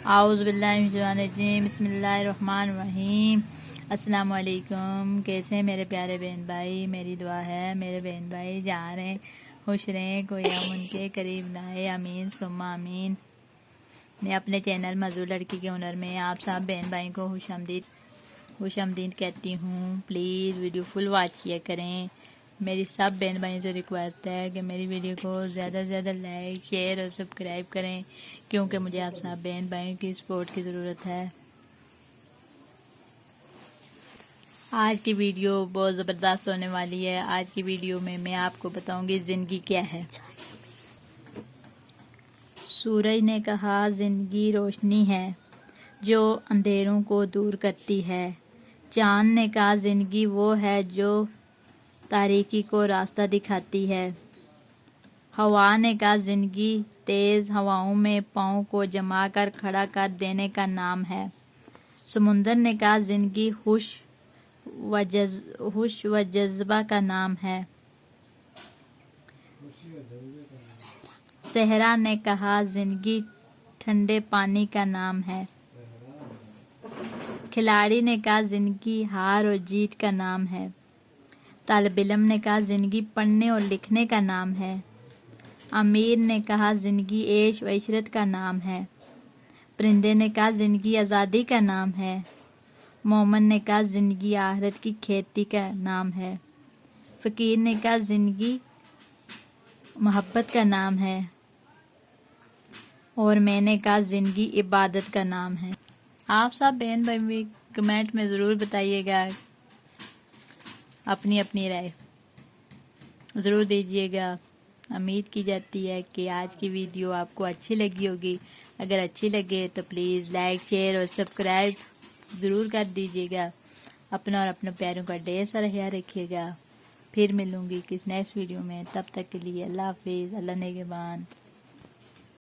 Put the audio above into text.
اعوذ باللہ من الشیطان الرجیم، بسم اللہ الرحمن الرحیم۔ السلام علیکم، کیسے ہیں میرے پیارے بہن بھائی؟ میری دعا ہے میرے بہن بھائی جہاں رہیں خوش رہیں، کوئی ہم ان کے قریب نہ آئے، آمین ثم آمین۔ میں اپنے چینل موضوع لڑکی کے ہنر میں آپ سب بہن بھائی کو خوش آمدید کہتی ہوں۔ پلیز ویڈیو فل واچ کیا کریں۔ میری سب بہن بھائیوں سے ریکویسٹ ہے کہ میری ویڈیو کو زیادہ سے زیادہ لائک، شیئر اور سبسکرائب کریں، کیونکہ مجھے آپ سب بہن بھائیوں کی سپورٹ کی ضرورت ہے۔ آج کی ویڈیو بہت زبردست ہونے والی ہے۔ آج کی ویڈیو میں آپ کو بتاؤں گی زندگی کیا ہے۔ سورج نے کہا زندگی روشنی ہے جو اندھیروں کو دور کرتی ہے۔ چاند نے کہا زندگی وہ ہے جو تاریکی کو راستہ دکھاتی ہے۔ ہوا نے کہا زندگی تیز ہواؤں میں پاؤں کو جما کر کھڑا کر دینے کا نام ہے۔ سمندر نے کہا زندگی ہوش و جذبہ کا نام ہے۔ صحرا نے کہا زندگی ٹھنڈے پانی کا نام ہے۔ کھلاڑی نے کہا زندگی ہار اور جیت کا نام ہے۔ طالب علم نے کہا زندگی پڑھنے اور لکھنے کا نام ہے۔ امیر نے کہا زندگی عیش و عشرت کا نام ہے۔ پرندے نے کہا زندگی آزادی کا نام ہے۔ مومن نے کہا زندگی آخرت کی کھیتی کا نام ہے۔ فقیر نے کہا زندگی محبت کا نام ہے، اور میں نے کہا زندگی عبادت کا نام ہے۔ آپ سب بہن بھائی بھی کمنٹ میں ضرور بتائیے گا، اپنی رائے ضرور دیجیے گا۔ امید کی جاتی ہے کہ آج کی ویڈیو آپ کو اچھی لگی ہوگی۔ اگر اچھی لگے تو پلیز لائک، شیئر اور سبسکرائب ضرور کر دیجیے گا۔ اپنا اور اپنے پیاروں کا ڈھیر سارا خیال رکھیے گا۔ پھر ملوں گی کس نیکسٹ ویڈیو میں، تب تک کے لیے اللہ حافظ، اللہ نگہبان۔